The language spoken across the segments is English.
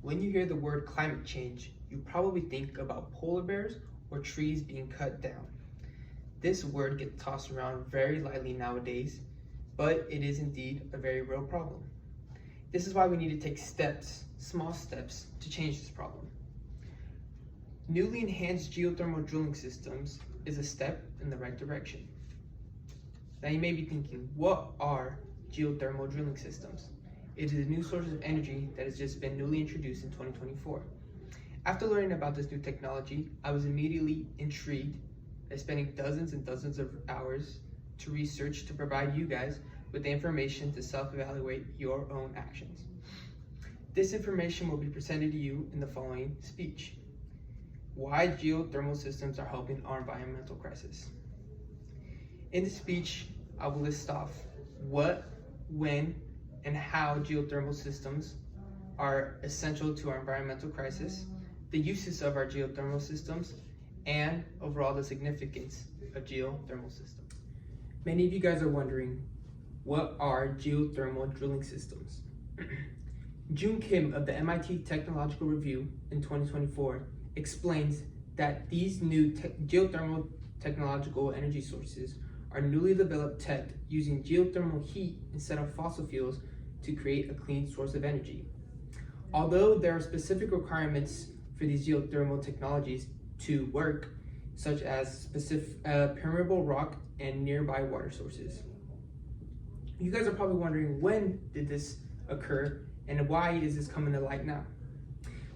When you hear the word climate change, you probably think about polar bears or trees being cut down. This word gets tossed around very lightly nowadays, but it is indeed a very real problem. This is why we need to take steps, small steps, to change this problem. Newly enhanced geothermal drilling systems is a step in the right direction. Now you may be thinking, what are geothermal drilling systems? It is a new source of energy that has just been newly introduced in 2024. After learning about this new technology, I was immediately intrigued by spending dozens and dozens of hours to research to provide you guys with the information to self-evaluate your own actions. This information will be presented to you in the following speech. Why geothermal systems are helping our environmental crisis. In this speech, I will list off what, when, and how geothermal systems are essential to our environmental crisis, the uses of our geothermal systems, and overall the significance of geothermal systems. Many of you guys are wondering, what are geothermal drilling systems? June Kim of the MIT Technological Review in 2024 explains that these new geothermal technological energy sources are newly developed tech using geothermal heat instead of fossil fuels to create a clean source of energy. Although there are specific requirements for these geothermal technologies to work, such as specific permeable rock and nearby water sources. You guys are probably wondering, when did this occur and why is this coming to light now?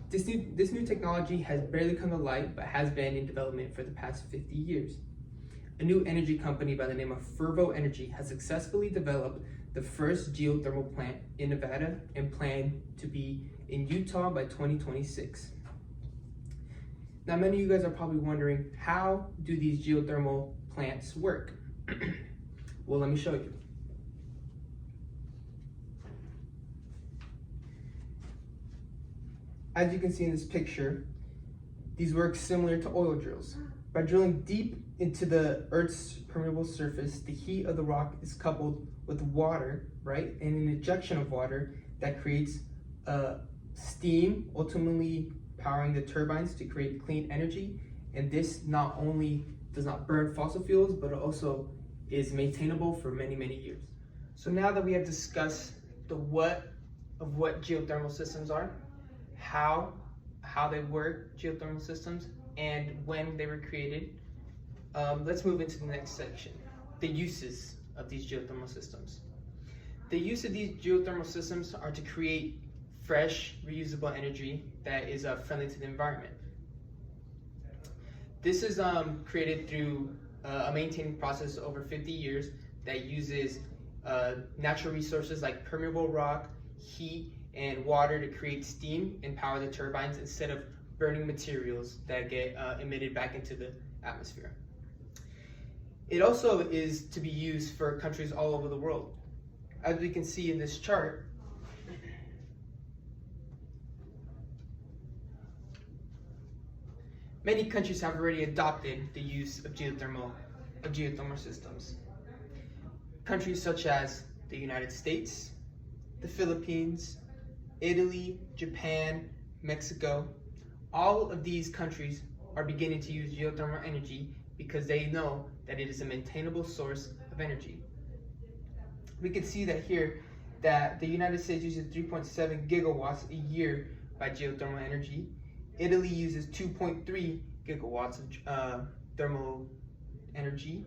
This new technology has barely come to light, but has been in development for the past 50 years. A new energy company by the name of Fervo Energy has successfully developed the first geothermal plant in Nevada and plan to be in Utah by 2026. Now, many of you guys are probably wondering, how do these geothermal plants work? Well, let me show you. As you can see in this picture, these work similar to oil drills. By drilling deep into the Earth's permeable surface, the heat of the rock is coupled with water, right? And an injection of water that creates steam, ultimately powering the turbines to create clean energy. And this not only does not burn fossil fuels, but it also is maintainable for many, many years. So now that we have discussed the what of what geothermal systems are, how they work, geothermal systems, and when they were created, let's move into the next section, the uses of these geothermal systems. The use of these geothermal systems are to create fresh, reusable energy that is friendly to the environment. This is created through a maintaining process over 50 years that uses natural resources like permeable rock, heat, and water to create steam and power the turbines instead of burning materials that get emitted back into the atmosphere. It also is to be used for countries all over the world. As we can see in this chart, many countries have already adopted the use of geothermal systems. Countries such as the United States, the Philippines, Italy, Japan, Mexico, all of these countries are beginning to use geothermal energy because they know that it is a maintainable source of energy. We can see that here that the United States uses 3.7 gigawatts a year by geothermal energy. Italy uses 2.3 gigawatts of thermal energy,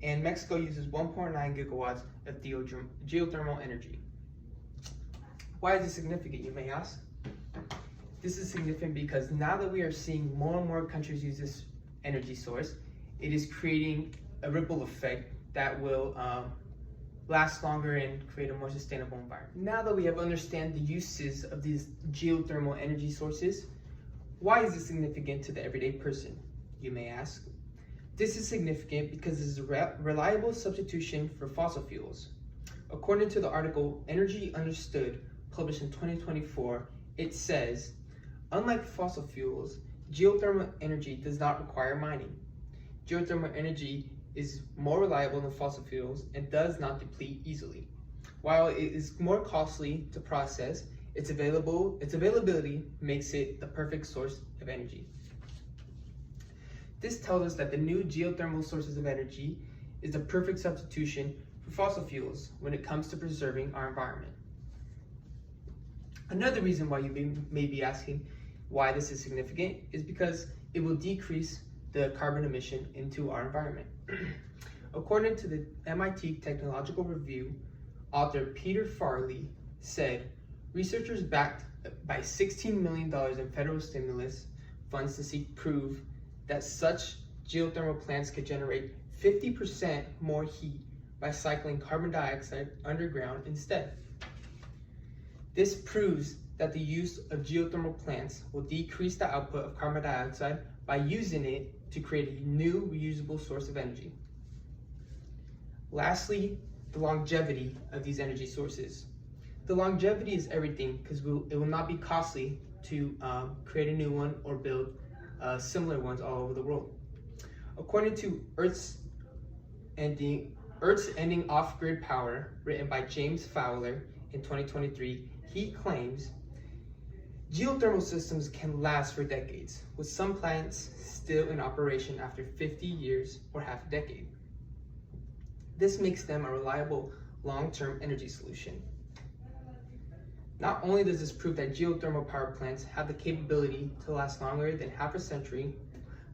and Mexico uses 1.9 gigawatts of geothermal energy. Why is this significant, you may ask? This is significant because now that we are seeing more and more countries use this energy source, it is creating a ripple effect that will last longer and create a more sustainable environment. Now that we have understand the uses of these geothermal energy sources, why is this significant to the everyday person, you may ask? This is significant because it is a reliable substitution for fossil fuels. According to the article Energy Understood, published in 2024, it says, unlike fossil fuels, geothermal energy does not require mining. Geothermal energy is more reliable than fossil fuels and does not deplete easily. While it is more costly to process Its availability makes it the perfect source of energy. This tells us that the new geothermal sources of energy is the perfect substitution for fossil fuels when it comes to preserving our environment. Another reason why you may be asking why this is significant is because it will decrease the carbon emission into our environment. According to the MIT Technological Review, author Peter Farley said, researchers backed by $16 million in federal stimulus funds to seek proof that such geothermal plants could generate 50% more heat by cycling carbon dioxide underground instead. This proves that the use of geothermal plants will decrease the output of carbon dioxide by using it to create a new reusable source of energy. Lastly, the longevity of these energy sources. The longevity is everything because it will not be costly to create a new one or build similar ones all over the world. According to Earth's Ending Off-Grid Power, written by James Fowler in 2023, he claims geothermal systems can last for decades, with some plants still in operation after 50 years or half a decade. This makes them a reliable long-term energy solution. Not only does this prove that geothermal power plants have the capability to last longer than half a century,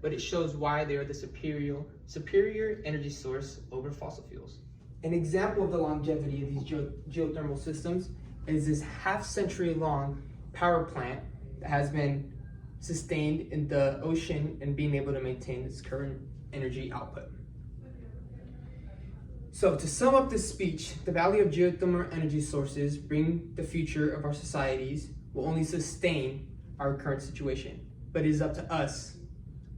but it shows why they are the superior energy source over fossil fuels. An example of the longevity of these geothermal systems is this half-century long power plant that has been sustained in the ocean and being able to maintain its current energy output. So to sum up this speech, the value of geothermal energy sources bring the future of our societies will only sustain our current situation, but it is up to us,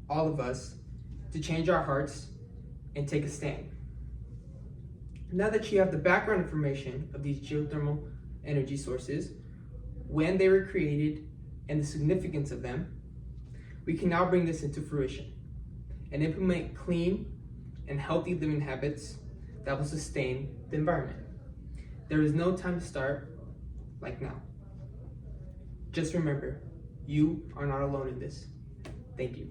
all of us, to change our hearts and take a stand. Now that you have the background information of these geothermal energy sources, when they were created, and the significance of them, we can now bring this into fruition and implement clean and healthy living habits that will sustain the environment. There is no time to start like now. Just remember, you are not alone in this. Thank you.